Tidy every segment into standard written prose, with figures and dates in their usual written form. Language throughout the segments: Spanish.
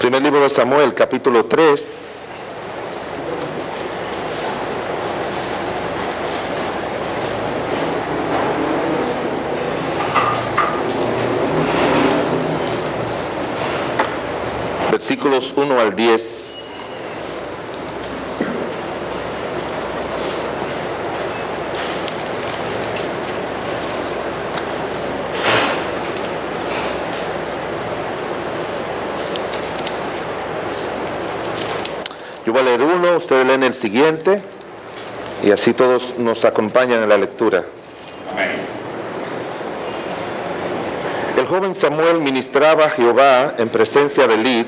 Primer libro de Samuel, capítulo 3. Versículos 1 al 10. Yo voy a leer uno, ustedes leen el siguiente y así todos nos acompañan en la lectura. Amén. El joven Samuel ministraba a Jehová en presencia de Elí,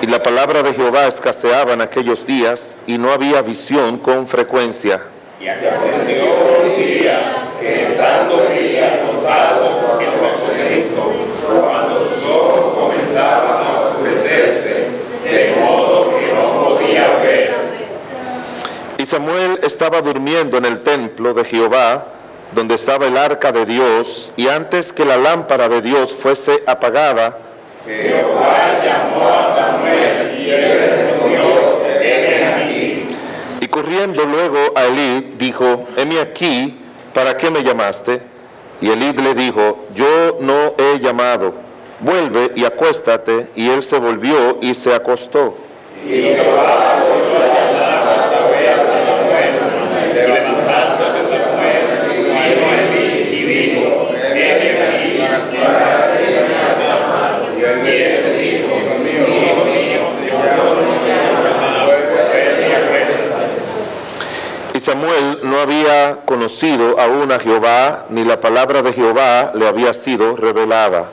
y la palabra de Jehová escaseaba en aquellos días, y no había visión con frecuencia. Y aconteció un día que estando Elí acostado en su aposento, cuando sus ojos comenzaban a oscurecerse, de modo que no podía ver. Y Samuel estaba durmiendo en el templo de Jehová, donde estaba el arca de Dios, y antes que la lámpara de Dios fuese apagada, Jehová llamó a Samuel y él respondió: heme aquí. y corriendo luego a Elí, dijo: heme aquí, ¿para qué me llamaste? Y Elí le dijo: yo no he llamado, vuelve y acuéstate. Y él se volvió y se acostó. Y Jehová volvió a llamar otra vez a Samuel. Y levantándose Samuel, vino a Elí y dijo: heme aquí, ¿para qué me has llamado? Y él dijo: hijo mío, yo no te he llamado, vuelve y acuéstate. Y Samuel no había conocido aún a Jehová, ni la palabra de Jehová le había sido revelada.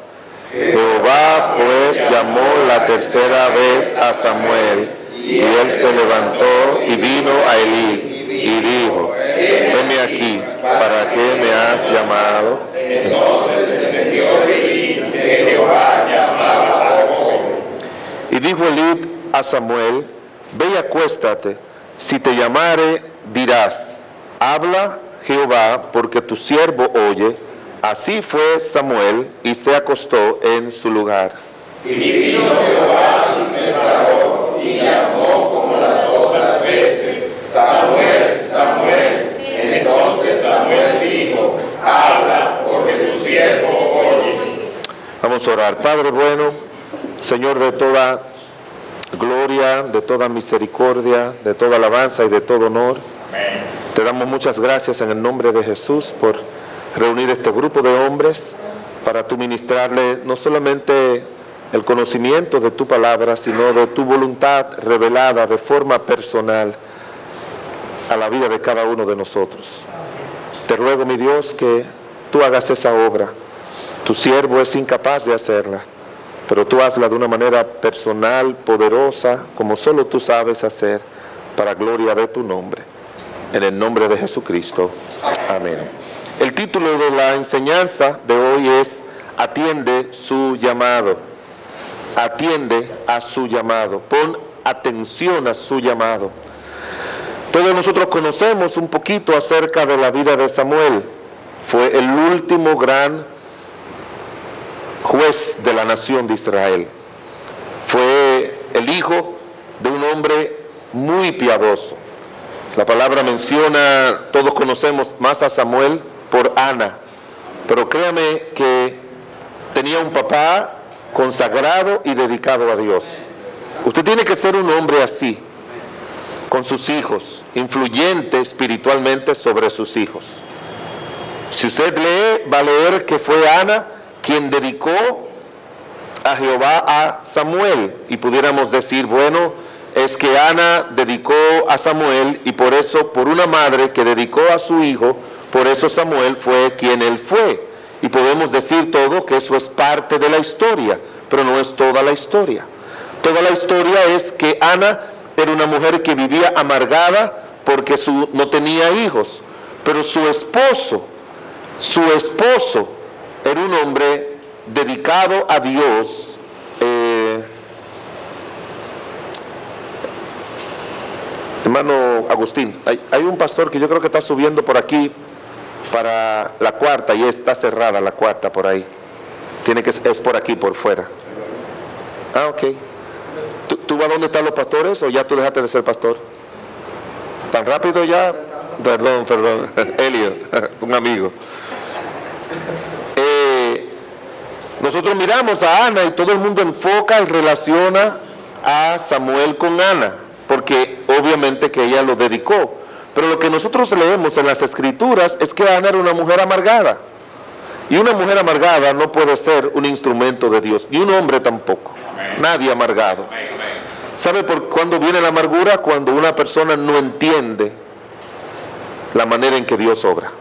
Jehová pues llamó la tercera vez a Samuel, y él se levantó y vino a Elí, y dijo: heme aquí, ¿para qué me has llamado? Entonces entendió Elí que Jehová llamaba al joven. Y dijo Elí a Samuel: ve y acuéstate, si te llamare dirás: habla Jehová, porque tu siervo oye. Así fue Samuel, y se acostó en su lugar. Y vino Jehová y se paró y llamó como las otras veces: Samuel, Samuel. Entonces Samuel dijo: habla, porque tu siervo oye. Vamos a orar. Padre bueno, Señor de toda gloria, de toda misericordia, de toda alabanza y de todo honor, Amén. te damos muchas gracias en el nombre de Jesús por reunir este grupo de hombres para tú ministrarle no solamente el conocimiento de tu palabra, sino de tu voluntad revelada de forma personal a la vida de cada uno de nosotros. Te ruego, mi Dios, que tú hagas esa obra. Tu siervo es incapaz de hacerla, pero tú hazla de una manera personal, poderosa, como solo tú sabes hacer, para gloria de tu nombre. En el nombre de Jesucristo. Amén. El título de la enseñanza de hoy es: atiende su llamado. Atiende a su llamado. Pon atención a su llamado. Todos nosotros conocemos un poquito acerca de la vida de Samuel. Fue el último gran juez de la nación de Israel. Fue el hijo de un hombre muy piadoso. La palabra menciona, todos conocemos más a Samuel por Ana, pero créame que tenía un papá consagrado y dedicado a Dios. Usted tiene que ser un hombre así, con sus hijos, influyente espiritualmente sobre sus hijos. Si usted lee, va a leer que fue Ana quien dedicó a Jehová a Samuel, y pudiéramos decir, bueno, es que Ana dedicó a Samuel, y por eso, por una madre que dedicó a su hijo, por eso Samuel fue quien él fue. Y podemos decir todo que eso es parte de la historia, pero no es toda la historia. Toda la historia es que Ana era una mujer que vivía amargada porque no tenía hijos, pero su esposo era un hombre dedicado a Dios. Hermano Agustín, hay un pastor que yo creo que está subiendo por aquí para la cuarta, y está cerrada la cuarta por ahí. Es por aquí, por fuera. Ah, ok. ¿Tú vas donde están los pastores o ya tú dejaste de ser pastor? ¿Tan rápido ya? Perdón, Elio, un amigo. Nosotros miramos a Ana y todo el mundo enfoca y relaciona a Samuel con Ana, porque obviamente que ella lo dedicó. Pero lo que nosotros leemos en las Escrituras es que Ana era una mujer amargada. Y una mujer amargada no puede ser un instrumento de Dios, ni un hombre tampoco. Nadie amargado. ¿Sabe por cuándo viene la amargura? Cuando una persona no entiende la manera en que Dios obra.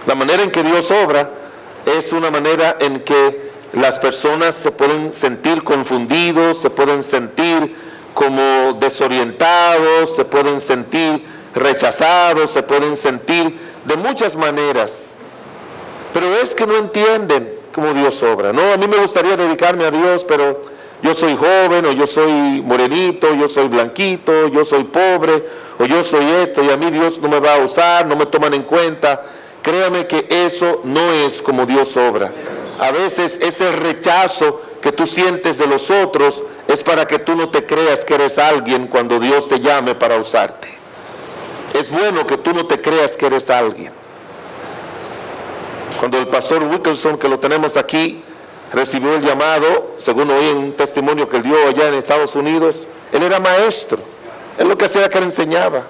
La manera en que Dios obra es una manera en que las personas se pueden sentir confundidos, se pueden sentir como desorientados, se pueden sentir rechazados, se pueden sentir de muchas maneras. Pero es que no entienden cómo Dios obra. No, a mí me gustaría dedicarme a Dios, pero yo soy joven, o yo soy morenito, yo soy blanquito, yo soy pobre, o yo soy esto, y a mí Dios no me va a usar, no me toman en cuenta. Créame que eso no es como Dios obra. A veces ese rechazo que tú sientes de los otros es para que tú no te creas que eres alguien cuando Dios te llame para usarte. Es bueno que tú no te creas que eres alguien. Cuando el pastor Wilkerson, que lo tenemos aquí, recibió el llamado, según oí en un testimonio que él dio allá en Estados Unidos, él era maestro. Él lo que hacía era que le enseñaba.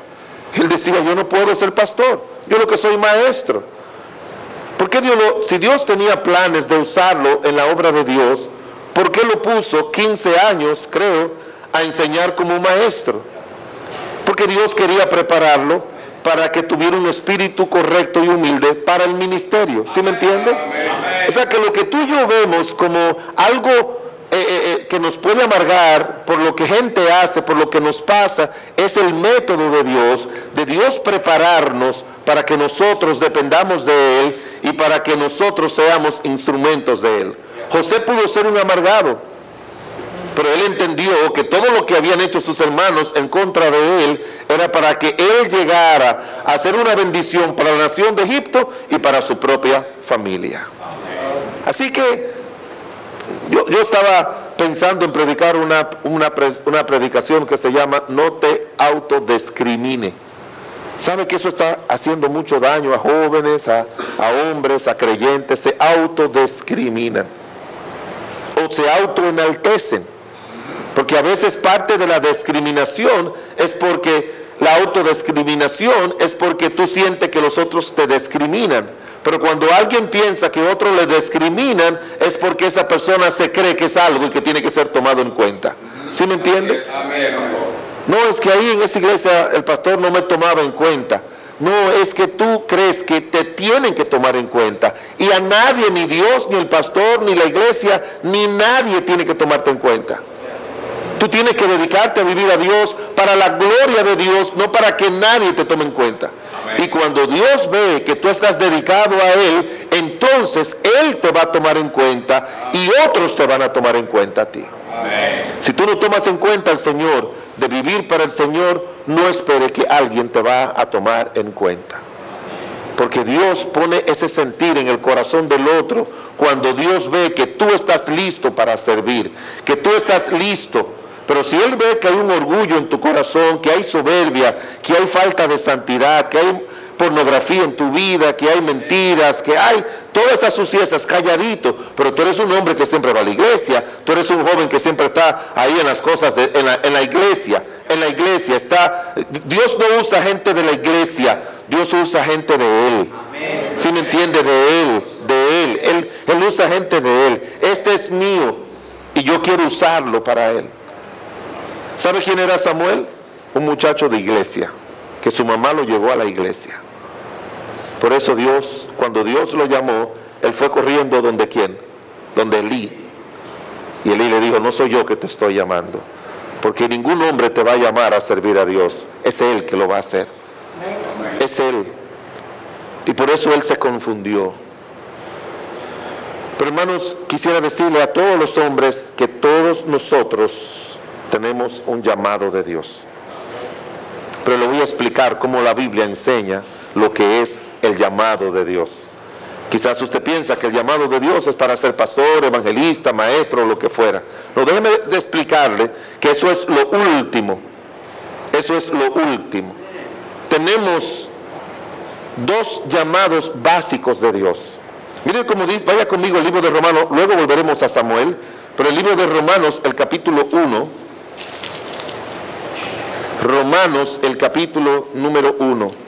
Él decía, yo no puedo ser pastor, yo lo que soy maestro. ¿Por qué si Dios tenía planes de usarlo en la obra de Dios, por qué lo puso 15 años, creo, a enseñar como maestro? Porque Dios quería prepararlo para que tuviera un espíritu correcto y humilde para el ministerio. ¿Sí me entiende? O sea que lo que tú y yo vemos como algo que nos puede amargar por lo que gente hace, por lo que nos pasa, es el método de Dios prepararnos para que nosotros dependamos de Él y para que nosotros seamos instrumentos de Él. José pudo ser un amargado, pero él entendió que todo lo que habían hecho sus hermanos en contra de él era para que él llegara a ser una bendición para la nación de Egipto y para su propia familia. Así que yo estaba pensando en predicar una predicación que se llama No te autodiscrimine. ¿Sabe que eso está haciendo mucho daño a jóvenes, a hombres, a creyentes? Se autodiscriminan o se autoenaltecen. Porque a veces parte de la discriminación es porque la autodiscriminación es porque tú sientes que los otros te discriminan. Pero cuando alguien piensa que otros le discriminan es porque esa persona se cree que es algo y que tiene que ser tomado en cuenta. ¿Sí me entiende? No, es que ahí en esa iglesia el pastor no me tomaba en cuenta. No, es que tú crees que te tienen que tomar en cuenta. Y a nadie, ni Dios, ni el pastor, ni la iglesia, ni nadie tiene que tomarte en cuenta. Tú tienes que dedicarte a vivir a Dios para la gloria de Dios, no para que nadie te tome en cuenta. Amén. Y cuando Dios ve que tú estás dedicado a Él, entonces Él te va a tomar en cuenta y otros te van a tomar en cuenta a ti. Amén. Si tú no tomas en cuenta al Señor, de vivir para el Señor, no espere que alguien te va a tomar en cuenta. Porque Dios pone ese sentir en el corazón del otro cuando Dios ve que tú estás listo para servir, que tú estás listo. Pero si Él ve que hay un orgullo en tu corazón, que hay soberbia, que hay falta de santidad, que hay pornografía en tu vida, que hay mentiras, que hay todas esas suciedades, calladito, pero tú eres un hombre que siempre va a la iglesia, tú eres un joven que siempre está ahí en las cosas, en la iglesia está. Dios no usa gente de la iglesia, Dios usa gente de Él. ¿Sí me entiende? Él usa gente de Él. Este es mío y yo quiero usarlo para Él. ¿Sabe quién era Samuel? Un muchacho de iglesia, que su mamá lo llevó a la iglesia. Por eso Dios, cuando Dios lo llamó, él fue corriendo ¿donde quién? Donde Elí. Y Elí le dijo, no soy yo que te estoy llamando, porque ningún hombre te va a llamar a servir a Dios. Es Él que lo va a hacer. Es Él. Y por eso él se confundió. Pero hermanos, quisiera decirle a todos los hombres que todos nosotros tenemos un llamado de Dios. Pero le voy a explicar cómo la Biblia enseña lo que es el llamado de Dios. Quizás usted piensa que el llamado de Dios es para ser pastor, evangelista, maestro, lo que fuera. No, déjeme de explicarle que eso es lo último. Eso es lo último. Tenemos dos llamados básicos de Dios. Miren cómo dice, vaya conmigo el libro de Romanos, luego volveremos a Samuel, pero el libro de Romanos, el capítulo 1, Romanos, el capítulo número 1.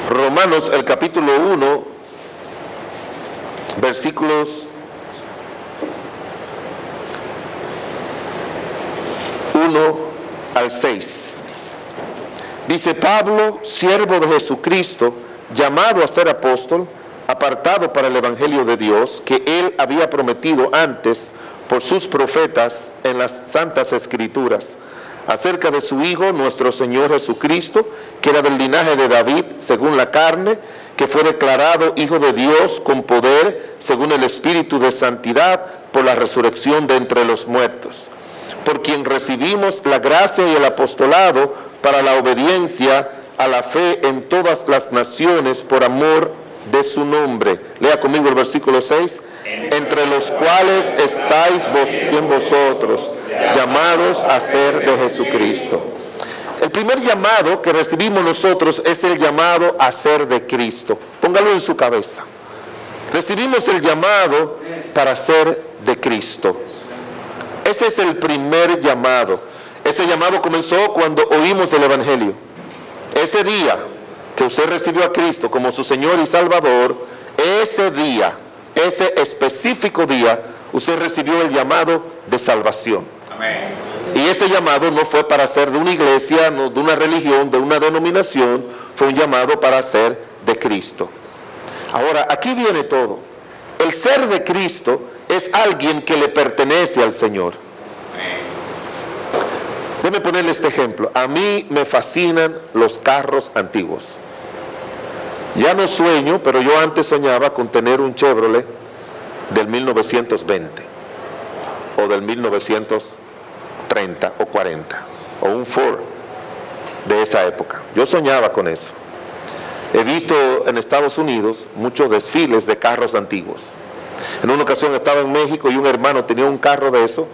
Romanos, el capítulo 1, versículos 1 al 6. Dice: Pablo, siervo de Jesucristo, llamado a ser apóstol, apartado para el evangelio de Dios, que él había prometido antes por sus profetas en las santas escrituras, acerca de su Hijo, nuestro Señor Jesucristo, que era del linaje de David, según la carne, que fue declarado Hijo de Dios con poder, según el Espíritu de santidad, por la resurrección de entre los muertos, por quien recibimos la gracia y el apostolado para la obediencia a la fe en todas las naciones por amor de su nombre. Lea conmigo el versículo 6. Entre los cuales estáis vosotros, llamados a ser de Jesucristo. El primer llamado que recibimos nosotros es el llamado a ser de Cristo. Póngalo en su cabeza. Recibimos el llamado para ser de Cristo. Ese es el primer llamado. Ese llamado comenzó cuando oímos el Evangelio. Ese día que usted recibió a Cristo como su Señor y Salvador, ese día, ese específico día, usted recibió el llamado de salvación. Amén. Y ese llamado no fue para ser de una iglesia, no de una religión, de una denominación, fue un llamado para ser de Cristo. Ahora, aquí viene todo. El ser de Cristo es alguien que le pertenece al Señor. Déjeme ponerle este ejemplo. A mí me fascinan los carros antiguos. Ya no sueño, pero yo antes soñaba con tener un Chevrolet del 1920 o del 1930 o 40 o un Ford de esa época. Yo soñaba con eso. He visto en Estados Unidos muchos desfiles de carros antiguos. En una ocasión estaba en México y un hermano tenía un carro de eso.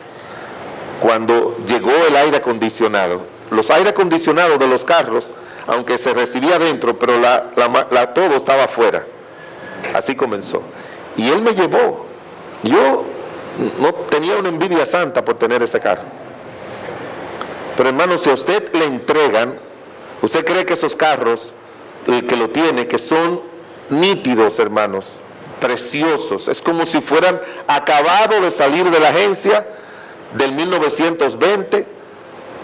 Cuando llegó el aire acondicionado, los aire acondicionados de los carros, aunque se recibía adentro, pero todo estaba afuera. Así comenzó. Y él me llevó. Yo no tenía una envidia santa por tener ese carro. Pero hermano, si a usted le entregan, usted cree que esos carros, el que lo tiene, que son nítidos, hermanos, preciosos, es como si fueran acabados de salir de la agencia del 1920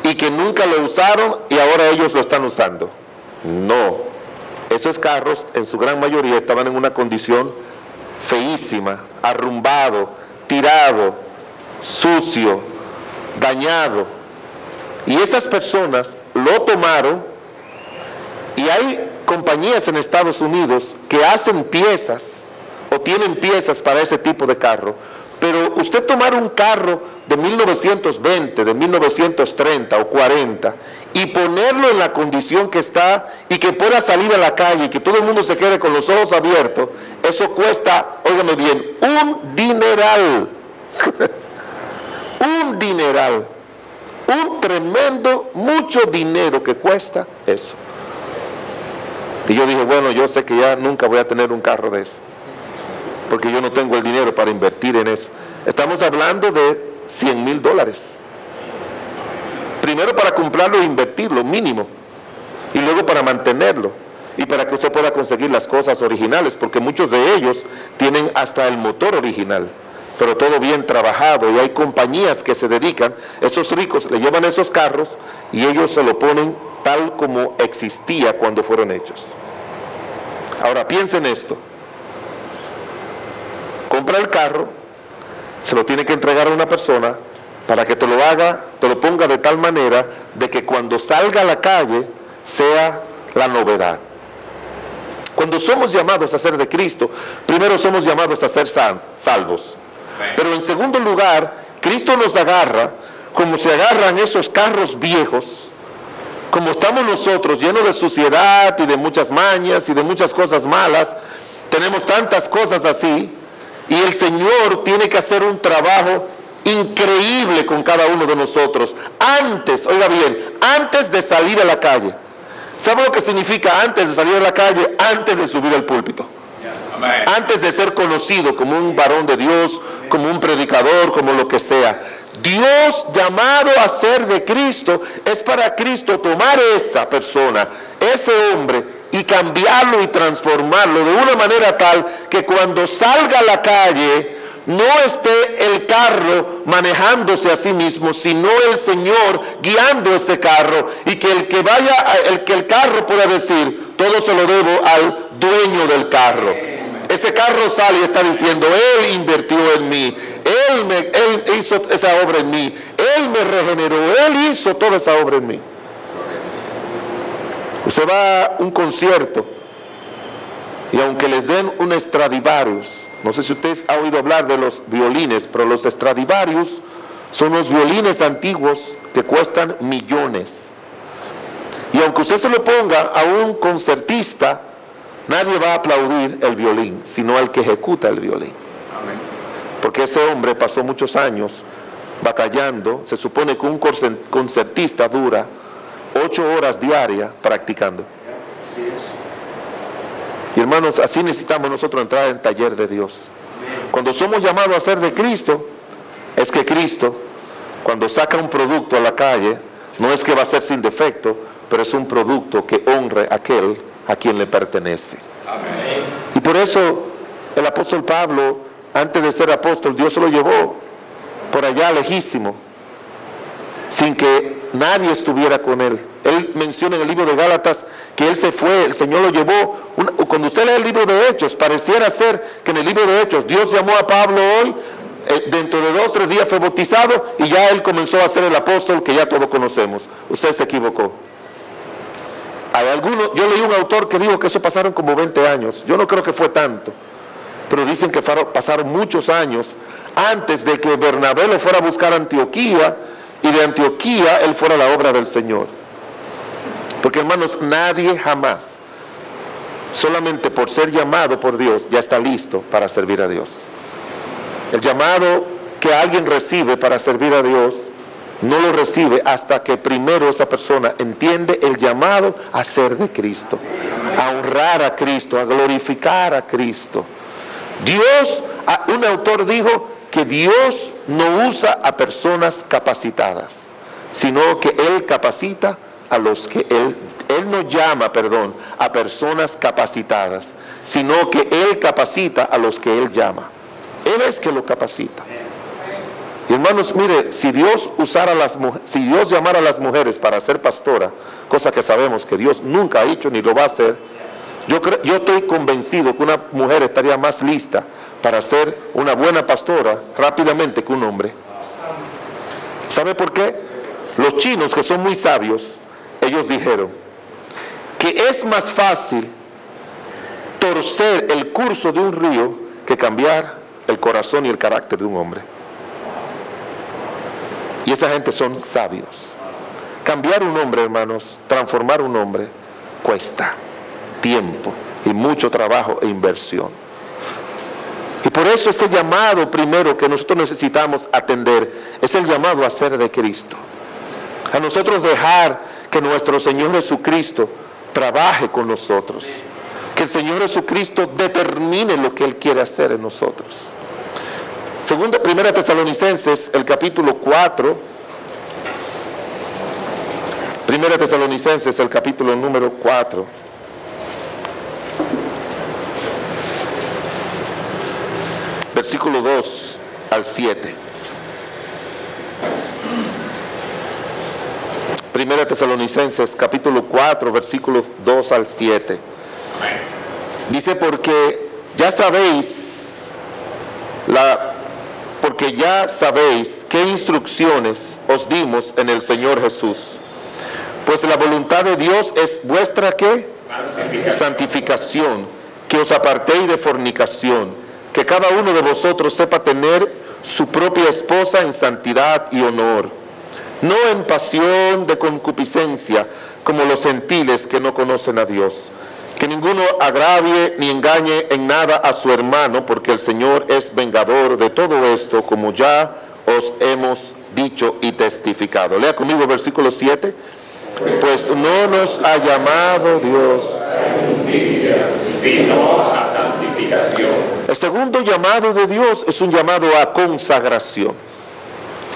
y que nunca lo usaron y ahora ellos lo están usando. No, esos carros en su gran mayoría estaban en una condición feísima, arrumbado, tirado, sucio, dañado. Y esas personas lo tomaron, y hay compañías en Estados Unidos que hacen piezas o tienen piezas para ese tipo de carro. Pero usted tomar un carro de 1920, de 1930 o 40 y ponerlo en la condición que está y que pueda salir a la calle y que todo el mundo se quede con los ojos abiertos, eso cuesta, óigame bien, un dineral. Un dineral. Un tremendo, mucho dinero que cuesta eso. Y yo dije, bueno, yo sé que ya nunca voy a tener un carro de eso, porque yo no tengo el dinero para invertir en eso. Estamos hablando de $100,000. Primero para comprarlo e invertirlo, mínimo. Y luego para mantenerlo. Y para que usted pueda conseguir las cosas originales, porque muchos de ellos tienen hasta el motor original, pero todo bien trabajado. Y hay compañías que se dedican, esos ricos le llevan esos carros y ellos se lo ponen tal como existía cuando fueron hechos. Ahora piensen esto. Compra el carro, se lo tiene que entregar a una persona para que te lo haga, te lo ponga de tal manera de que cuando salga a la calle sea la novedad. Cuando somos llamados a ser de Cristo, primero somos llamados a ser salvos. Pero en segundo lugar, Cristo nos agarra como se agarran esos carros viejos como estamos nosotros llenos de suciedad y de muchas mañas y de muchas cosas malas, tenemos tantas cosas así, y el Señor tiene que hacer un trabajo increíble con cada uno de nosotros. Antes, oiga bien, antes de salir a la calle. ¿Sabe lo que significa antes de salir a la calle? Antes de subir al púlpito. Antes de ser conocido como un varón de Dios, como un predicador, como lo que sea. Dios llamado a ser de Cristo es para Cristo tomar esa persona, ese hombre, y cambiarlo y transformarlo de una manera tal que cuando salga a la calle no esté el carro manejándose a sí mismo, sino el Señor guiando ese carro, y que el carro pueda decir: todo se lo debo al dueño del carro. Ese carro sale y está diciendo: Él invirtió en mí, Él hizo esa obra en mí, Él me regeneró, Él hizo toda esa obra en mí. Usted va a un concierto y aunque les den un Stradivarius, no sé si usted ha oído hablar de los violines, pero los Stradivarius son los violines antiguos que cuestan millones. Y aunque usted se lo ponga a un concertista, nadie va a aplaudir el violín, sino al que ejecuta el violín. Amén. Porque ese hombre pasó muchos años batallando. Se supone que un concertista dura 8 horas diarias practicando. Y hermanos, así necesitamos nosotros entrar en el taller de Dios. Cuando somos llamados a ser de Cristo, es que Cristo, cuando saca un producto a la calle, no es que va a ser sin defecto, pero es un producto que honre a aquel a quien le pertenece. Amén. Y por eso el apóstol Pablo, antes de ser apóstol, Dios se lo llevó por allá lejísimo, sin que nadie estuviera con él. Él menciona en el libro de Gálatas que él se fue, el Señor lo llevó. Cuando usted lee el libro de Hechos, pareciera ser que en el libro de Hechos Dios llamó a Pablo hoy, dentro de 2 o 3 días fue bautizado y ya él comenzó a ser el apóstol que ya todos conocemos. Usted se equivocó. Yo leí un autor que dijo que eso pasaron como 20 años. Yo no creo que fue tanto, pero dicen que pasaron muchos años antes de que Bernabé lo fuera a buscar a Antioquía, y de Antioquía él fuera la obra del Señor. Porque hermanos, nadie jamás, solamente por ser llamado por Dios, ya está listo para servir a Dios. El llamado que alguien recibe para servir a Dios no lo recibe hasta que primero esa persona entiende el llamado a ser de Cristo, a honrar a Cristo, a glorificar a Cristo. Un autor dijo que Dios no usa a personas capacitadas, sino que Él capacita a los que Él no llama, a personas capacitadas, sino que Él capacita a los que Él llama. Él es que lo capacita. Y hermanos, mire, si Dios llamara a las mujeres para ser pastora, cosa que sabemos que Dios nunca ha hecho ni lo va a hacer, yo estoy convencido que una mujer estaría más lista para ser una buena pastora rápidamente que un hombre. ¿Sabe por qué? Los chinos, que son muy sabios, ellos dijeron que es más fácil torcer el curso de un río que cambiar el corazón y el carácter de un hombre. Y esa gente son sabios. Cambiar un hombre, hermanos, transformar un hombre, cuesta tiempo y mucho trabajo e inversión. Y por eso ese llamado primero que nosotros necesitamos atender es el llamado a ser de Cristo. A nosotros dejar que nuestro Señor Jesucristo trabaje con nosotros. Que el Señor Jesucristo determine lo que Él quiere hacer en nosotros. Primera Tesalonicenses, el capítulo 4. Primera Tesalonicenses, el capítulo número 4. Versículo 2 al 7. Primera Tesalonicenses, capítulo 4, versículos 2 al 7. Dice: porque ya sabéis qué instrucciones os dimos en el Señor Jesús. Pues la voluntad de Dios es vuestra ¿qué? Santificación, que os apartéis de fornicación, que cada uno de vosotros sepa tener su propia esposa en santidad y honor, no en pasión de concupiscencia, como los gentiles que no conocen a Dios. Que ninguno agravie ni engañe en nada a su hermano, porque el Señor es vengador de todo esto, como ya os hemos dicho y testificado. Lea conmigo el versículo 7. Pues no nos ha llamado Dios a inmundicia, sino a santificación. El segundo llamado de Dios es un llamado a consagración.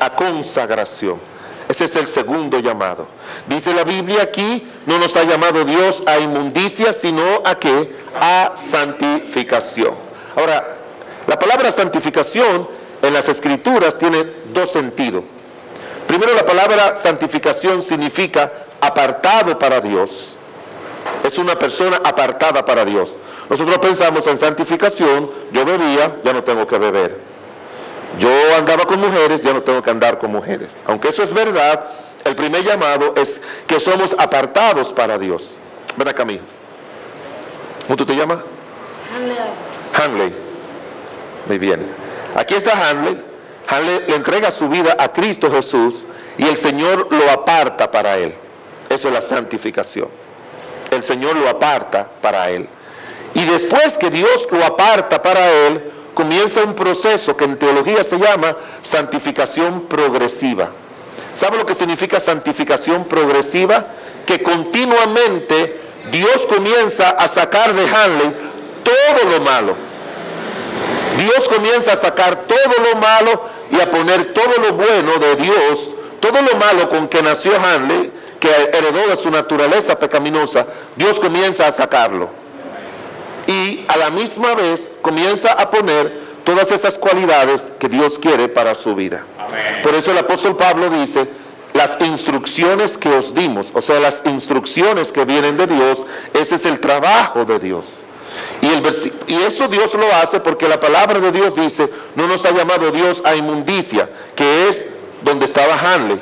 A consagración. Ese es el segundo llamado. Dice la Biblia aquí, no nos ha llamado Dios a inmundicia, sino a ¿qué? A santificación. Ahora, la palabra santificación en las Escrituras tiene dos sentidos. Primero, la palabra santificación significa apartado para Dios. Es una persona apartada para Dios. Nosotros pensamos en santificación, yo bebía, ya no tengo que beber. Yo andaba con mujeres, ya no tengo que andar con mujeres. Aunque eso es verdad, el primer llamado es que somos apartados para Dios. Ven acá, mijo. ¿Cómo tú te llamas? Hanley. Muy bien. Aquí está Hanley. Hanley le entrega su vida a Cristo Jesús y el Señor lo aparta para él. Eso es la santificación. El Señor lo aparta para él. Y después que Dios lo aparta para él, comienza un proceso que en teología se llama santificación progresiva. ¿Sabe lo que significa santificación progresiva? Que continuamente Dios comienza a sacar de Hanley todo lo malo. Dios comienza a sacar todo lo malo y a poner todo lo bueno de Dios, todo lo malo con que nació Hanley, que heredó de su naturaleza pecaminosa, Dios comienza a sacarlo. Y a la misma vez comienza a poner todas esas cualidades que Dios quiere para su vida. Amén. Por eso el apóstol Pablo dice, las instrucciones que os dimos, o sea, las instrucciones que vienen de Dios, ese es el trabajo de Dios. Y eso Dios lo hace porque la palabra de Dios dice, no nos ha llamado Dios a inmundicia, que es donde estaba Hanley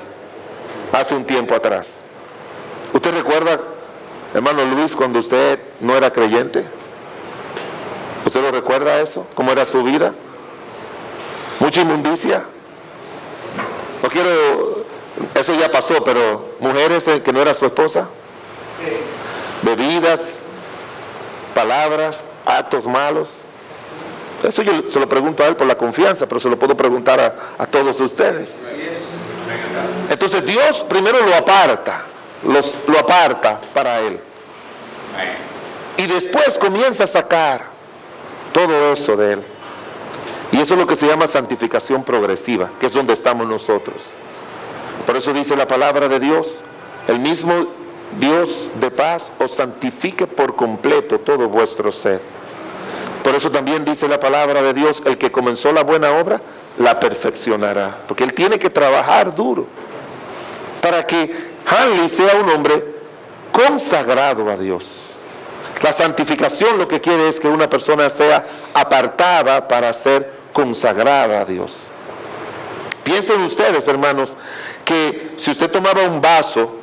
hace un tiempo atrás. ¿Usted recuerda, hermano Luis, cuando usted no era creyente? ¿Usted lo recuerda eso? ¿Cómo era su vida? ¿Mucha inmundicia? No quiero, eso ya pasó, pero mujeres que no era su esposa, bebidas, palabras, actos malos. Eso yo se lo pregunto a él por la confianza, pero se lo puedo preguntar a todos ustedes. Entonces Dios primero lo aparta, lo aparta para él. Y después comienza a sacar todo eso de él. Y eso es lo que se llama santificación progresiva, que es donde estamos nosotros. Por eso dice la palabra de Dios, el mismo Dios de paz os santifique por completo todo vuestro ser. Por eso también dice la palabra de Dios, el que comenzó la buena obra, la perfeccionará. Porque él tiene que trabajar duro para que Hanley sea un hombre consagrado a Dios. La santificación lo que quiere es que una persona sea apartada para ser consagrada a Dios. Piensen ustedes, hermanos, que si usted tomaba un vaso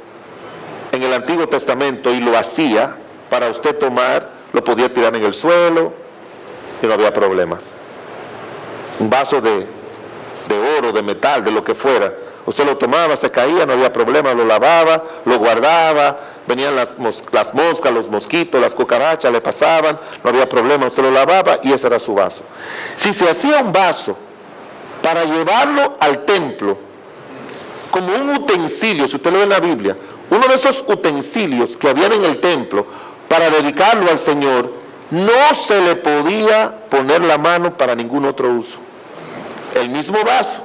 en el Antiguo Testamento y lo hacía para usted tomar, lo podía tirar en el suelo y no había problemas. Un vaso de oro, de metal, de lo que fuera, usted lo tomaba, se caía, no había problema, lo lavaba, lo guardaba, venían las moscas, los mosquitos, las cucarachas, le pasaban, no había problema, usted lo lavaba y ese era su vaso. Si se hacía un vaso para llevarlo al templo, como un utensilio, si usted lo ve en la Biblia, uno de esos utensilios que habían en el templo para dedicarlo al Señor, no se le podía poner la mano para ningún otro uso. El mismo vaso,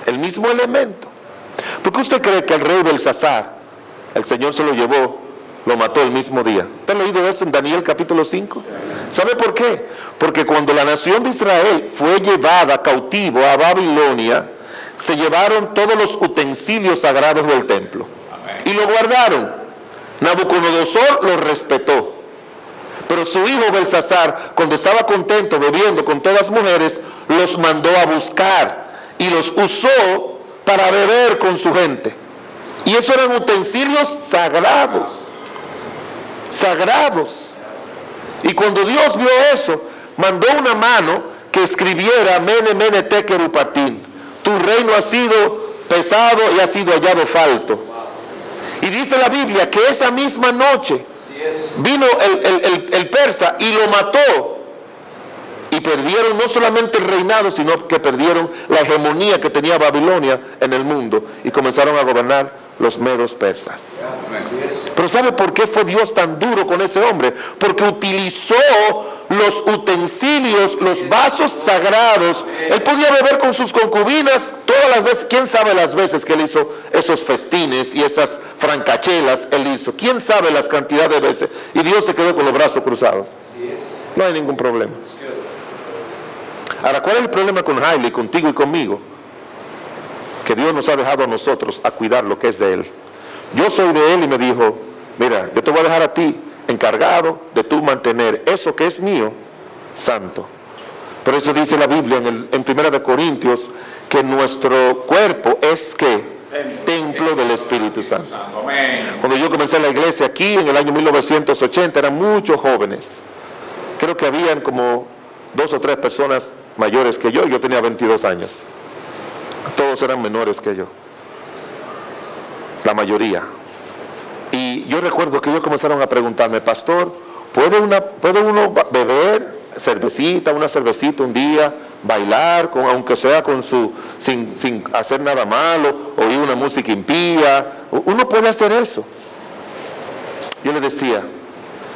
el mismo elemento. ¿Por qué usted cree que el rey Belsasar, el Señor se lo llevó, lo mató el mismo día? ¿Usted ha leído eso en Daniel capítulo 5? ¿Sabe por qué? Porque cuando la nación de Israel fue llevada cautivo a Babilonia, se llevaron todos los utensilios sagrados del templo y lo guardaron. Nabucodonosor los respetó, pero su hijo Belsasar, cuando estaba contento bebiendo con todas las mujeres, los mandó a buscar y los usó para beber con su gente. Y esos eran utensilios sagrados, sagrados. Y cuando Dios vio eso, mandó una mano que escribiera Mene, Mene, Tekel, Upartín. Tu reino ha sido pesado y ha sido hallado falto. Y dice la Biblia que esa misma noche vino el persa y lo mató. Y perdieron no solamente el reinado, sino que perdieron la hegemonía que tenía Babilonia en el mundo. Y comenzaron a gobernar los medos persas. Pero ¿sabe por qué fue Dios tan duro con ese hombre? Porque utilizó los utensilios, los vasos sagrados. Él podía beber con sus concubinas todas las veces. ¿Quién sabe las veces que él hizo esos festines y esas francachelas? Él hizo. ¿Quién sabe las cantidades de veces? Y Dios se quedó con los brazos cruzados. No hay ningún problema. Ahora, ¿cuál es el problema con Hailey, contigo y conmigo? Que Dios nos ha dejado a nosotros a cuidar lo que es de Él. Yo soy de Él y me dijo, mira, yo te voy a dejar a ti encargado de tú mantener eso que es mío, santo. Por eso dice la Biblia en 1 Corintios que nuestro cuerpo es ¿qué? Templo del Espíritu Santo. Cuando yo comencé la iglesia aquí en el año 1980 eran muchos jóvenes. Creo que habían como 2 o 3 personas mayores que yo tenía 22 años. Todos eran menores que yo, la mayoría. Y yo recuerdo que ellos comenzaron a preguntarme, pastor, ¿puede uno beber una cervecita un día, bailar, aunque sea sin hacer nada malo, oír una música impía? ¿Uno puede hacer eso? Yo le decía,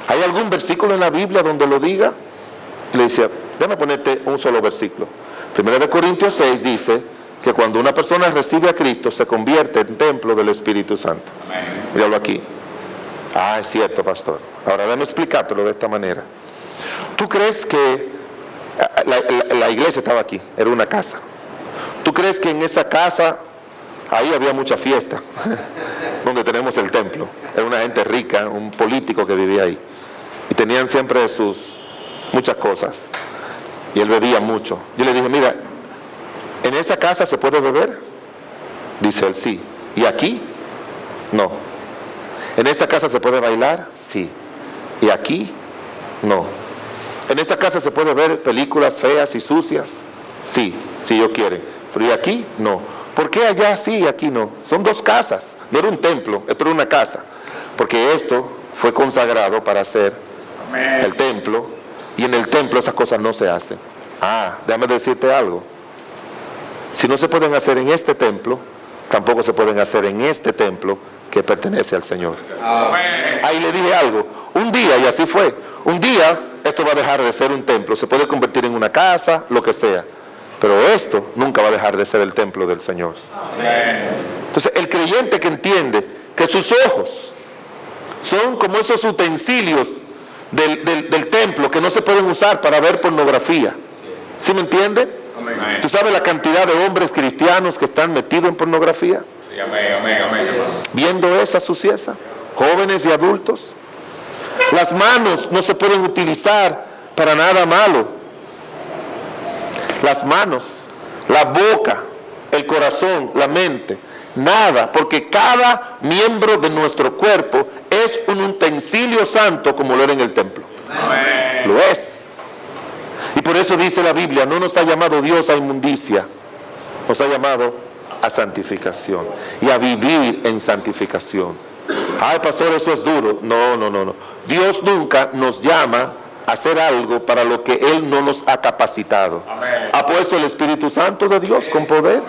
¿hay algún versículo en la Biblia donde lo diga? Le decía, déjame ponerte un solo versículo. 1 Corintios 6 dice que cuando una persona recibe a Cristo se convierte en templo del Espíritu Santo. Míralo aquí. Ah, es cierto, pastor. Ahora déjame explicártelo de esta manera. ¿Tú crees que la iglesia estaba aquí? Era una casa. ¿Tú crees que en esa casa ahí había mucha fiesta? Donde tenemos el templo. Era una gente rica, un político que vivía ahí. Y tenían siempre muchas cosas. Y él bebía mucho. Yo le dije, mira, ¿en esa casa se puede beber? Dice él, sí. ¿Y aquí? No. ¿En esa casa se puede bailar? Sí. ¿Y aquí? No. ¿En esa casa se puede ver películas feas y sucias? Sí, si ellos quieren. Pero ¿y aquí? No. ¿Por qué allá sí y aquí no? Son 2 casas. No era un templo, esto era una casa. Porque esto fue consagrado para ser el templo. Y en el templo esas cosas no se hacen. Déjame decirte algo. Si no se pueden hacer en este templo, tampoco se pueden hacer en este templo que pertenece al Señor. Ahí le dije algo. Un día, y así fue, un día esto va a dejar de ser un templo. Se puede convertir en una casa, lo que sea. Pero esto nunca va a dejar de ser el templo del Señor. Entonces, el creyente que entiende que sus ojos son como esos utensilios del templo que no se pueden usar para ver pornografía. ¿Sí me entiende? ¿Tú sabes la cantidad de hombres cristianos que están metidos en pornografía? Sí, amén. Viendo esa suciedad, jóvenes y adultos. Las manos no se pueden utilizar para nada malo. Las manos, la boca, el corazón, la mente, nada, porque cada miembro de nuestro cuerpo es un utensilio santo como lo era en el templo. Amén. Lo es. Y por eso dice la Biblia, no nos ha llamado Dios a inmundicia, nos ha llamado a santificación y a vivir en santificación. Ay, pastor, eso es duro. No. Dios nunca nos llama a hacer algo para lo que Él no nos ha capacitado. Amén. Ha puesto el Espíritu Santo de Dios con poder.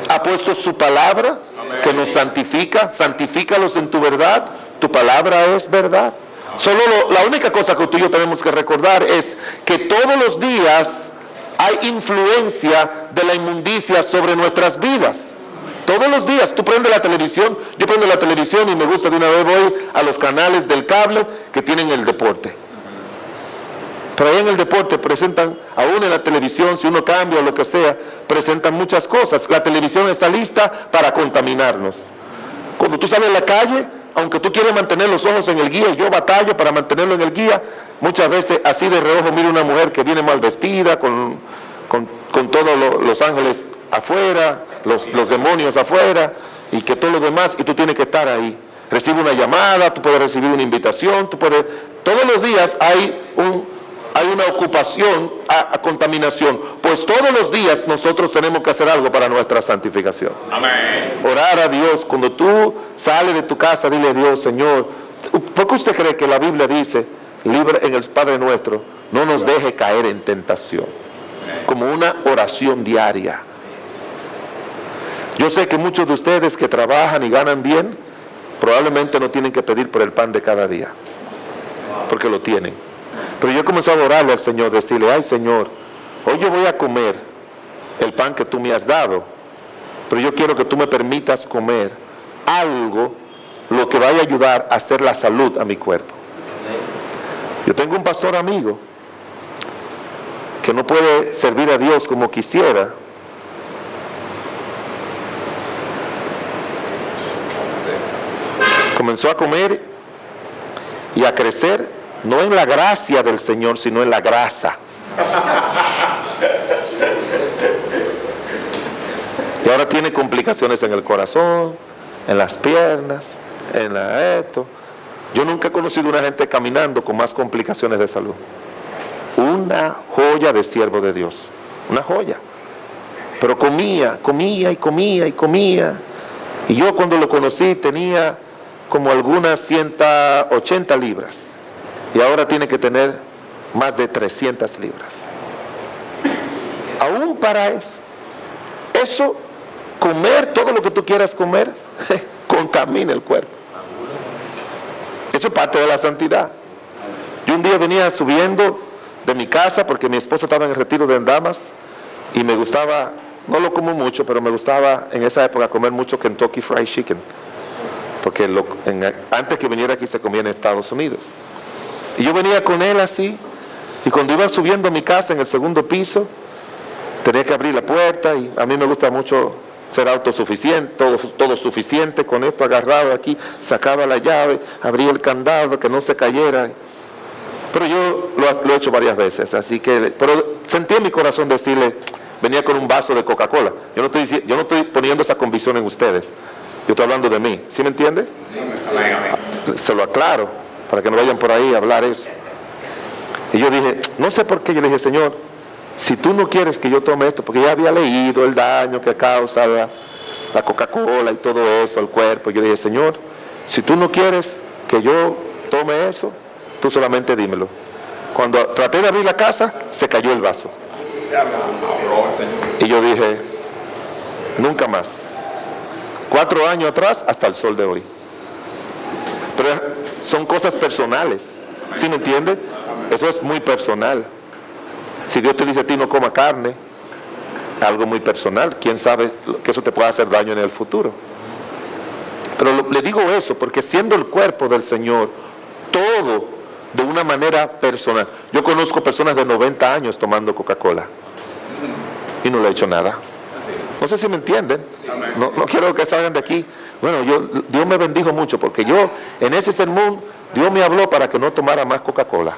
Ha puesto su palabra que nos santifica. Santifícalos en tu verdad. Tu palabra es verdad. Solo la única cosa que tú y yo tenemos que recordar es que todos los días hay influencia de la inmundicia sobre nuestras vidas. Todos los días. Tú prendes la televisión. Yo prendo la televisión y me gusta de una vez voy a los canales del cable que tienen el deporte. Pero ahí en el deporte presentan, aún en la televisión, si uno cambia o lo que sea, presentan muchas cosas. La televisión está lista para contaminarnos. Cuando tú sales a la calle, aunque tú quieres mantener los ojos en el guía, y yo batallo para mantenerlo en el guía, muchas veces así de reojo miro una mujer que viene mal vestida, con todos los ángeles afuera, los demonios afuera, y que todo lo demás, y tú tienes que estar ahí. Recibe una llamada, tú puedes recibir una invitación, todos los días hay hay una ocupación a contaminación. Pues todos los días nosotros tenemos que hacer algo para nuestra santificación. Amén. Orar a Dios. Cuando tú sales de tu casa, dile a Dios, Señor, ¿por qué usted cree que la Biblia dice, libre en el Padre nuestro, no nos deje caer en tentación? Como una oración diaria. Yo sé que muchos de ustedes que trabajan y ganan bien, probablemente no tienen que pedir por el pan de cada día, porque lo tienen. Pero yo he comenzado a orarle al Señor, decirle, ay Señor, hoy yo voy a comer el pan que tú me has dado, pero yo quiero que tú me permitas comer algo, lo que vaya a ayudar a hacer la salud a mi cuerpo. Yo tengo un pastor amigo que no puede servir a Dios como quisiera, comenzó a comer y a crecer, no en la gracia del Señor, sino en la grasa. Y ahora tiene complicaciones en el corazón, en las piernas, en esto. Yo nunca he conocido una gente caminando con más complicaciones de salud. Una joya de siervo de Dios, una joya. Pero comía. Y yo cuando lo conocí tenía como algunas 180 libras. Y ahora tiene que tener más de 300 libras. Aún para eso, comer todo lo que tú quieras comer, contamina el cuerpo. Eso es parte de la santidad. Yo un día venía subiendo de mi casa porque mi esposa estaba en el retiro de Damas y me gustaba, no lo como mucho, pero me gustaba en esa época comer mucho Kentucky Fried Chicken, porque antes que viniera aquí se comía en Estados Unidos. Y yo venía con él así, y cuando iba subiendo a mi casa en el segundo piso, tenía que abrir la puerta, y a mí me gusta mucho ser autosuficiente, todo suficiente, con esto agarrado aquí, sacaba la llave, abría el candado, que no se cayera. Pero yo lo he hecho varias veces, así que, pero sentí en mi corazón decirle, venía con un vaso de Coca-Cola. Yo no estoy poniendo esa convicción en ustedes, yo estoy hablando de mí, ¿sí me entiende? Sí. Amén. Se lo aclaro, para que no vayan por ahí a hablar eso. Y yo dije, no sé por qué, yo le dije, Señor, si tú no quieres que yo tome esto, porque ya había leído el daño que causa la Coca-Cola y todo eso al cuerpo. Yo dije, Señor, si tú no quieres que yo tome eso, tú solamente dímelo. Cuando traté de abrir la casa, se cayó el vaso. Y yo dije, nunca más. 4 años atrás hasta el sol de hoy. Pero son cosas personales, ¿sí me entiende? Eso es muy personal. Si Dios te dice a ti no coma carne, algo muy personal, quién sabe que eso te pueda hacer daño en el futuro. Pero le digo eso porque siendo el cuerpo del Señor, todo de una manera personal. Yo conozco personas de 90 años tomando Coca-Cola y no le he hecho nada. No sé si me entienden. No quiero que salgan de aquí. Bueno, Dios me bendijo mucho porque yo en ese sermón Dios me habló para que no tomara más Coca-Cola.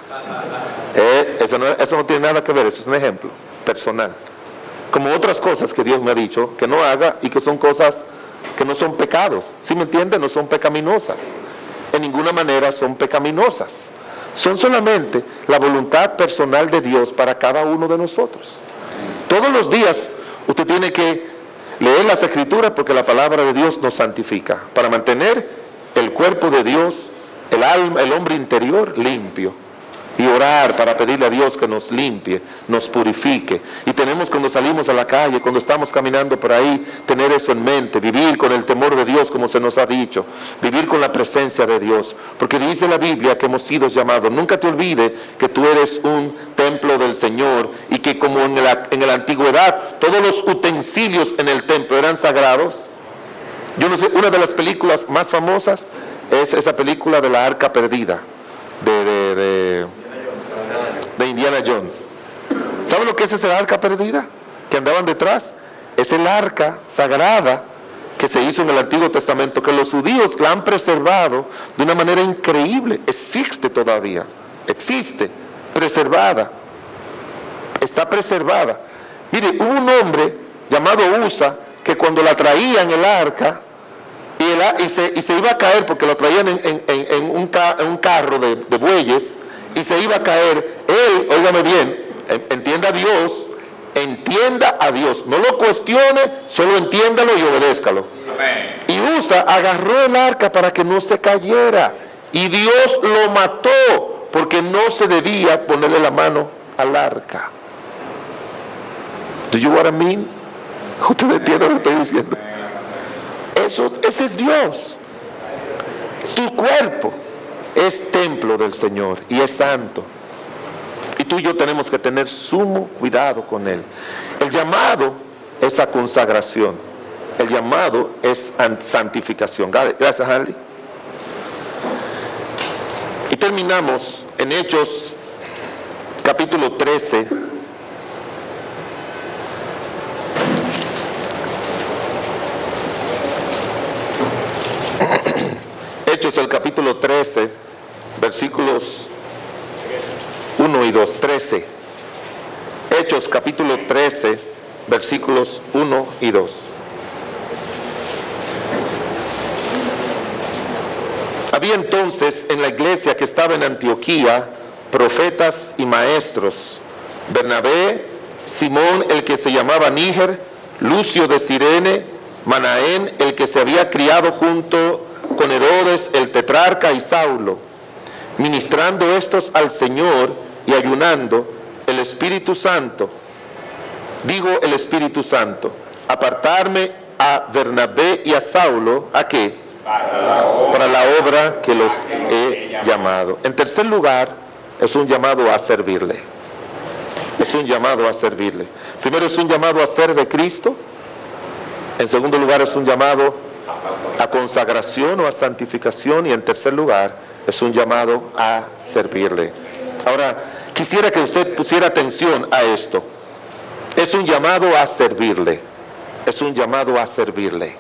Eso no tiene nada que ver, eso es un ejemplo personal. Como otras cosas que Dios me ha dicho que no haga y que son cosas que no son pecados. ¿Sí me entienden? No son pecaminosas. En ninguna manera son pecaminosas. Son solamente la voluntad personal de Dios para cada uno de nosotros. Todos los días usted tiene que leer las Escrituras porque la palabra de Dios nos santifica para mantener el cuerpo de Dios, el alma, el hombre interior limpio, y orar para pedirle a Dios que nos limpie, nos purifique. Y tenemos, cuando salimos a la calle, cuando estamos caminando por ahí, tener eso en mente, vivir con el temor de Dios como se nos ha dicho, vivir con la presencia de Dios, porque dice la Biblia que hemos sido llamados. Nunca te olvides que tú eres un templo del Señor y que como en la antigüedad todos los utensilios en el templo eran sagrados. Yo no sé, una de las películas más famosas es esa película de la Arca Perdida de Indiana Jones. ¿Saben lo que es esa arca perdida que andaban detrás? Es el arca sagrada que se hizo en el Antiguo Testamento, que los judíos la han preservado de una manera increíble. Existe todavía, existe, preservada, está preservada. Mire, hubo un hombre llamado Usa que cuando la traían el arca y se iba a caer porque lo traían en un carro de bueyes, y se iba a caer, él, óigame bien, entienda a Dios, no lo cuestione, solo entiéndalo y obedézcalo. Amén. Y Usa agarró el arca para que no se cayera, y Dios lo mató porque no se debía ponerle la mano al arca. Do you know what I mean? Ustedes entienden lo que estoy diciendo. Ese es Dios. Tu cuerpo es templo del Señor y es santo. Y tú y yo tenemos que tener sumo cuidado con él. El llamado es a consagración. El llamado es a santificación. Gracias, Harley. Y terminamos en Hechos capítulo 13. Hechos el capítulo 13, versículos 1 y 2, 13. Hechos capítulo 13, versículos 1 y 2. Había entonces en la iglesia que estaba en Antioquía profetas y maestros: Bernabé, Simón el que se llamaba Níger, Lucio de Cirene, Manaén el que se había criado junto con Herodes el tetrarca y Saulo. Ministrando estos al Señor y ayunando, el Espíritu Santo, apartarme a Bernabé y a Saulo, ¿a qué? Para la obra que los he llamado. En tercer lugar, es un llamado a servirle. Es un llamado a servirle. Primero es un llamado a ser de Cristo. En segundo lugar es un llamado a consagración o a santificación. Y en tercer lugar es un llamado a servirle. Ahora, quisiera que usted pusiera atención a esto. Es un llamado a servirle. Es un llamado a servirle.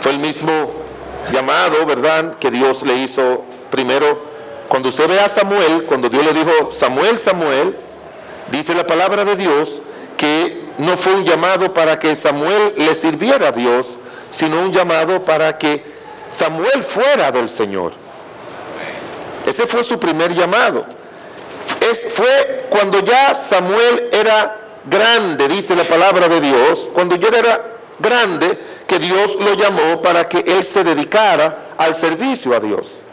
Fue el mismo llamado, ¿verdad?, que Dios le hizo primero. Cuando usted ve a Samuel, cuando Dios le dijo, Samuel, Samuel, dice la palabra de Dios que no fue un llamado para que Samuel le sirviera a Dios, sino un llamado para que Samuel fuera del Señor. Ese fue su primer llamado. Fue cuando ya Samuel era grande, dice la palabra de Dios, cuando ya era grande, que Dios lo llamó para que él se dedicara al servicio a Dios.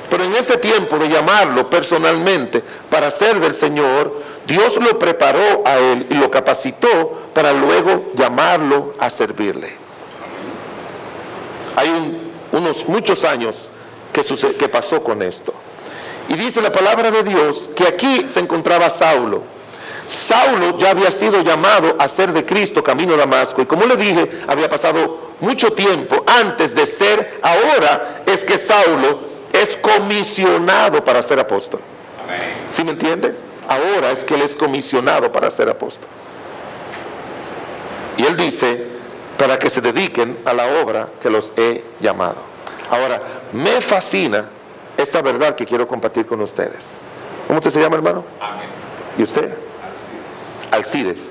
Pero en ese tiempo de llamarlo personalmente para ser del Señor, Dios lo preparó a él y lo capacitó para luego llamarlo a servirle. Hay muchos años que pasó con esto. Y dice la palabra de Dios que aquí se encontraba Saulo. Saulo ya había sido llamado a ser de Cristo camino a Damasco. Y como le dije, había pasado mucho tiempo antes de ser. Ahora es que Saulo es comisionado para ser apóstol. ¿Sí me entiende? Ahora es que él es comisionado para ser apóstol. Y él dice, para que se dediquen a la obra que los he llamado. Ahora, me fascina esta verdad que quiero compartir con ustedes. ¿Cómo usted se llama, hermano? Amén. ¿Y usted? Alcides.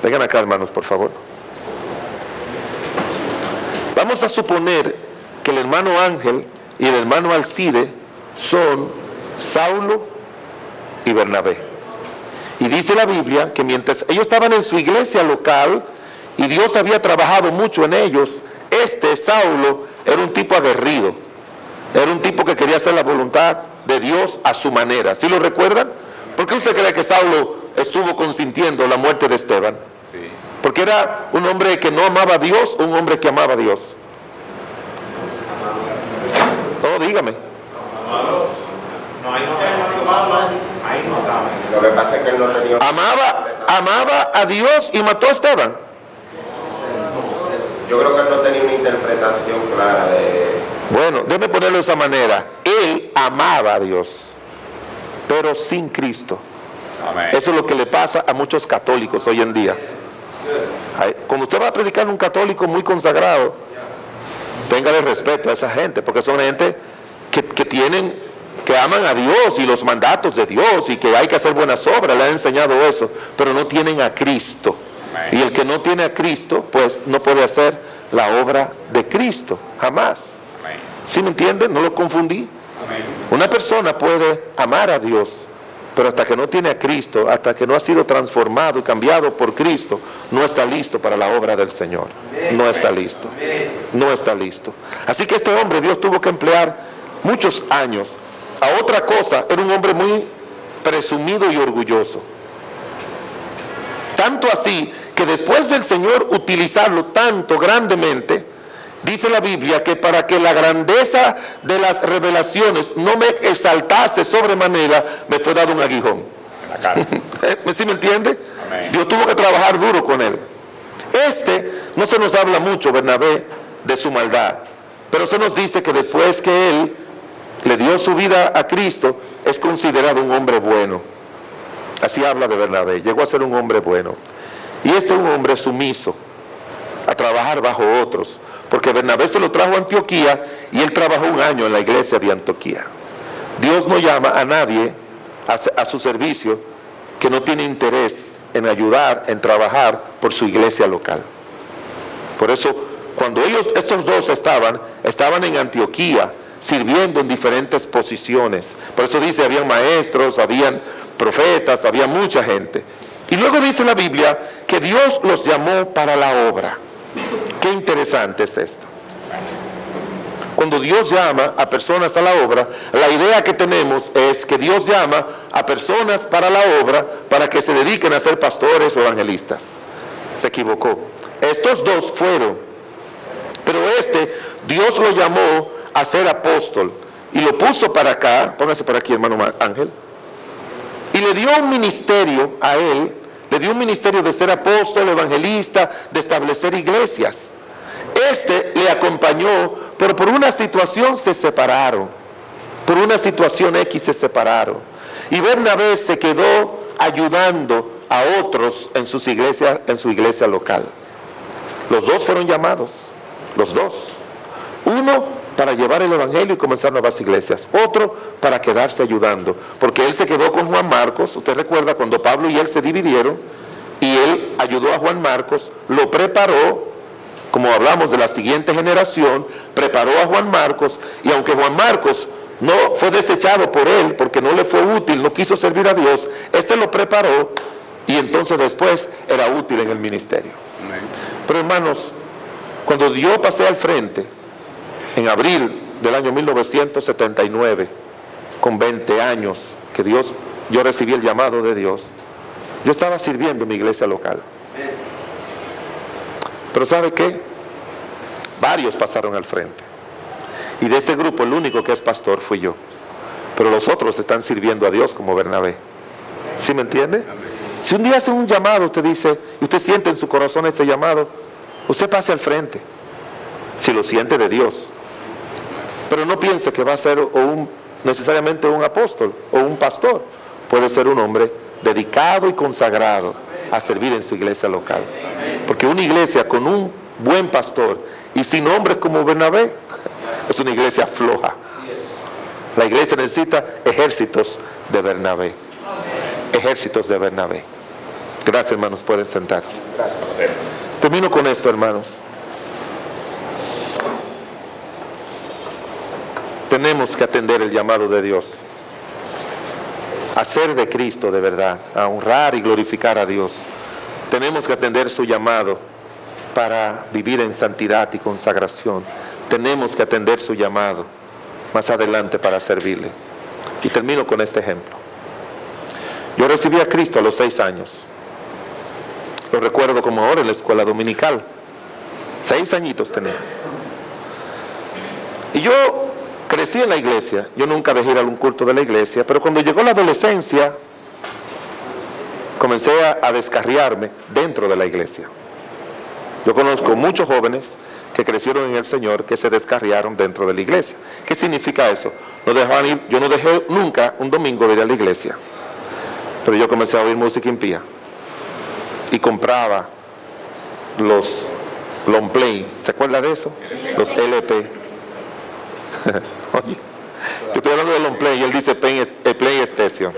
Vengan acá, hermanos, por favor. Vamos a suponer que el hermano Ángel y el hermano Alcide son Saulo y Bernabé. Y dice la Biblia que mientras ellos estaban en su iglesia local y Dios había trabajado mucho en ellos, Saulo era un tipo aguerrido. Era un tipo que quería hacer la voluntad de Dios a su manera. ¿Sí lo recuerdan? ¿Por qué usted cree que Saulo estuvo consintiendo la muerte de Esteban? Sí. ¿Porque era un hombre que no amaba a Dios o un hombre que amaba a Dios? No, dígame. Lo que pasa es que él no tenía... Amaba a Dios y mató a Esteban. Yo creo que él no tenía una interpretación clara de... Bueno, déjeme ponerlo de esa manera. Él amaba a Dios, pero sin Cristo. Amén. Eso es lo que le pasa a muchos católicos hoy en día. Cuando usted va a predicar a un católico muy consagrado, téngale respeto a esa gente, porque son gente que aman a Dios y los mandatos de Dios y que hay que hacer buenas obras, le han enseñado eso, pero no tienen a Cristo. Amén. Y el que no tiene a Cristo, pues no puede hacer la obra de Cristo, jamás. Amén. ¿Sí me entienden? ¿No lo confundí? Amén. Una persona puede amar a Dios, pero hasta que no tiene a Cristo, hasta que no ha sido transformado y cambiado por Cristo, no está listo para la obra del Señor. No está listo. No está listo. Así que este hombre, Dios tuvo que emplear muchos años a otra cosa. Era un hombre muy presumido y orgulloso. Tanto así que después del Señor utilizarlo tanto grandemente, dice la Biblia que para que la grandeza de las revelaciones no me exaltase sobremanera, me fue dado un aguijón. En la cara. ¿Sí me entiende? Amén. Dios tuvo que trabajar duro con él. No se nos habla mucho, Bernabé, de su maldad, pero se nos dice que después que él le dio su vida a Cristo, es considerado un hombre bueno. Así habla de Bernabé, llegó a ser un hombre bueno. Y este es un hombre sumiso a trabajar bajo otros, porque Bernabé se lo trajo a Antioquía y él trabajó un año en la iglesia de Antioquía. Dios no llama a nadie a su servicio que no tiene interés en ayudar, en trabajar por su iglesia local. Por eso, cuando estos dos estaban en Antioquía, sirviendo en diferentes posiciones. Por eso dice, habían maestros, habían profetas, había mucha gente. Y luego dice la Biblia que Dios los llamó para la obra. Qué interesante es esto. Cuando Dios llama a personas a la obra, la idea que tenemos es que Dios llama a personas para la obra para que se dediquen a ser pastores o evangelistas. Se equivocó. Estos dos fueron, pero Dios lo llamó a ser apóstol y lo puso para acá. Póngase por aquí, hermano Ángel. Y le dio un ministerio a él. Le dio un ministerio de ser apóstol, evangelista, de establecer iglesias. Le acompañó, pero por una situación se separaron. Por una situación X se separaron. Y Bernabé se quedó ayudando a otros en su iglesia local. Los dos fueron llamados, los dos. Uno para llevar el evangelio y comenzar nuevas iglesias. Otro para quedarse ayudando. Porque él se quedó con Juan Marcos. Usted recuerda cuando Pablo y él se dividieron y él ayudó a Juan Marcos, lo preparó, como hablamos de la siguiente generación, preparó a Juan Marcos, y aunque Juan Marcos no fue desechado por él porque no le fue útil, no quiso servir a Dios, lo preparó y entonces después era útil en el ministerio. Amén. Pero hermanos, cuando yo pasé al frente en abril del año 1979, con 20 años que yo recibí el llamado de Dios, yo estaba sirviendo en mi iglesia local. Pero ¿sabe qué? Varios pasaron al frente. Y de ese grupo el único que es pastor fui yo. Pero los otros están sirviendo a Dios como Bernabé. ¿Sí me entiende? Si un día hace un llamado, usted dice, y usted siente en su corazón ese llamado, usted pase al frente. Si lo siente de Dios. Pero no piense que va a ser necesariamente un apóstol o un pastor. Puede ser un hombre dedicado y consagrado a servir en su iglesia local. Porque una iglesia con un buen pastor y sin hombres como Bernabé es una iglesia floja. La iglesia necesita ejércitos de Bernabé. Ejércitos de Bernabé. Gracias, hermanos, pueden sentarse. Termino con esto, hermanos. Tenemos que atender el llamado de Dios, a ser de Cristo de verdad, a honrar y glorificar a Dios. Tenemos que atender su llamado para vivir en santidad y consagración. Tenemos que atender su llamado más adelante para servirle. Y termino con este ejemplo. Yo recibí a Cristo a los 6 años. Lo recuerdo como ahora en la escuela dominical. 6 añitos tenía. Y yo crecí en la iglesia. Yo nunca dejé ir a un culto de la iglesia, pero cuando llegó la adolescencia, comencé a descarriarme dentro de la iglesia. Yo conozco muchos jóvenes que crecieron en el Señor que se descarriaron dentro de la iglesia. ¿Qué significa eso? No dejaban ir. Yo no dejé nunca un domingo de ir a la iglesia, pero yo comencé a oír música impía y compraba los long play. ¿Se acuerda de eso? Los LP. Oye, yo estoy hablando de long play y él dice PlayStation,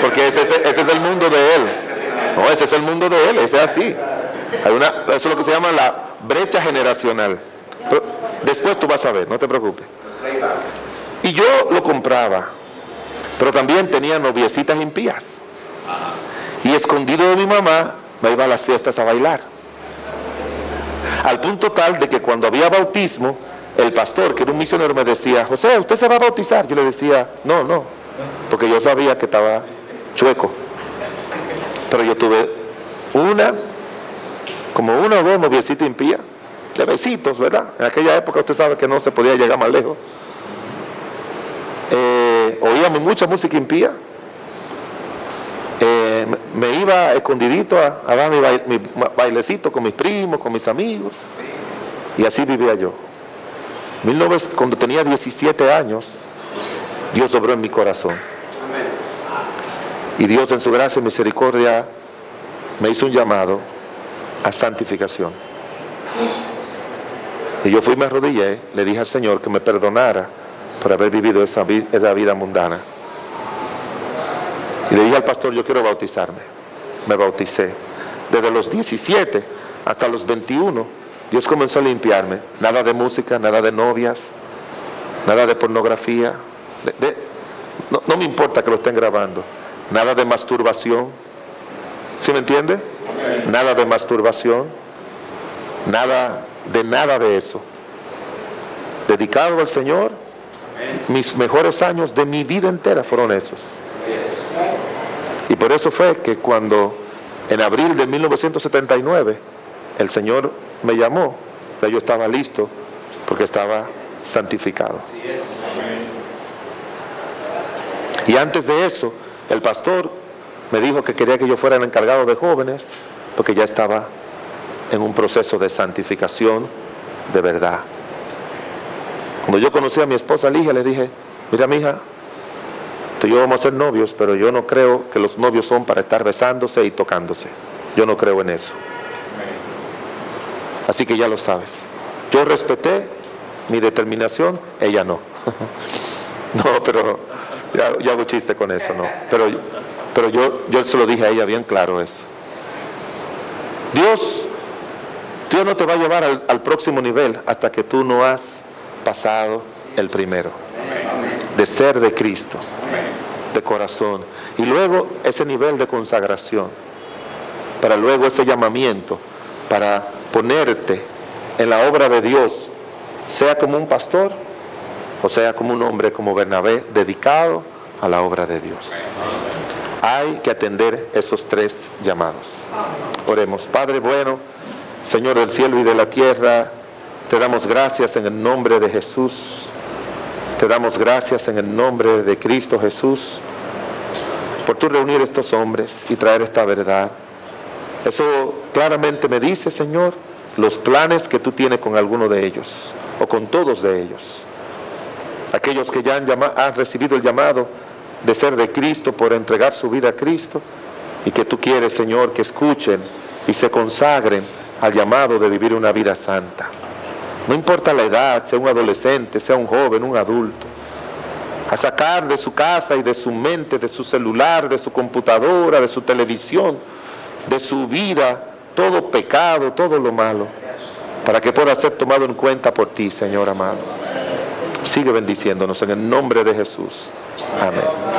porque ese es el mundo de él. No, ese es el mundo de él, ese es así. Eso es lo que se llama la brecha generacional. Pero después tú vas a ver, no te preocupes. Y yo lo compraba Pero también tenía noviecitas impías. Y escondido de mi mamá, me iba a las fiestas a bailar. Al punto tal de que cuando había bautismo, el pastor, que era un misionero, me decía: José, ¿usted se va a bautizar? Yo le decía: no, porque yo sabía que estaba chueco. Pero yo tuve como una o dos noviecitas impías, de besitos, ¿verdad? En aquella época usted sabe que no se podía llegar más lejos. Oíamos mucha música impía. Me iba escondidito a dar mi bailecito con mis primos, con mis amigos. Y así vivía yo. Cuando tenía 17 años, Dios obró en mi corazón. Y Dios en su gracia y misericordia me hizo un llamado a santificación. Y yo fui, me arrodillé, le dije al Señor que me perdonara por haber vivido esa vida mundana. Y le dije al pastor: yo quiero bautizarme. Me bauticé. Desde los 17 hasta los 21, Dios comenzó a limpiarme. Nada de música, nada de novias, nada de pornografía. No me importa que lo estén grabando. Nada de masturbación. ¿Sí me entiende? Nada de masturbación. Nada de eso. Dedicado al Señor. Mis mejores años de mi vida entera fueron esos. Y por eso fue que cuando en abril de 1979 el Señor me llamó, yo estaba listo porque estaba santificado. Y antes de eso, el pastor me dijo que quería que yo fuera el encargado de jóvenes, porque ya estaba en un proceso de santificación de verdad. Cuando yo conocí a mi esposa Ligia, le dije: mira, mija, tú y yo vamos a ser novios, pero yo no creo que los novios son para estar besándose y tocándose. Yo no creo en eso. Así que ya lo sabes. Yo respeté mi determinación, ella no. No, pero ya hago chiste con eso, no. Pero yo se lo dije a ella bien claro eso. Dios no te va a llevar al próximo nivel hasta que tú no has pasado el primero. De ser de Cristo, de corazón. Y luego ese nivel de consagración. Para luego ese llamamiento, para ponerte en la obra de Dios, sea como un pastor o sea como un hombre como Bernabé, dedicado a la obra de Dios. Hay que atender esos tres llamados. Oremos. Padre bueno, Señor del cielo y de la tierra, te damos gracias en el nombre de Jesús. Te damos gracias en el nombre de Cristo Jesús por tú reunir estos hombres y traer esta verdad. Eso claramente me dice, Señor, los planes que tú tienes con alguno de ellos o con todos de ellos. Aquellos que ya han recibido el llamado de ser de Cristo por entregar su vida a Cristo, y que tú quieres, Señor, que escuchen y se consagren al llamado de vivir una vida santa. No importa la edad, sea un adolescente, sea un joven, un adulto, a sacar de su casa y de su mente, de su celular, de su computadora, de su televisión, de su vida, todo pecado, todo lo malo, para que pueda ser tomado en cuenta por ti, Señor amado. Sigue bendiciéndonos en el nombre de Jesús. Amén.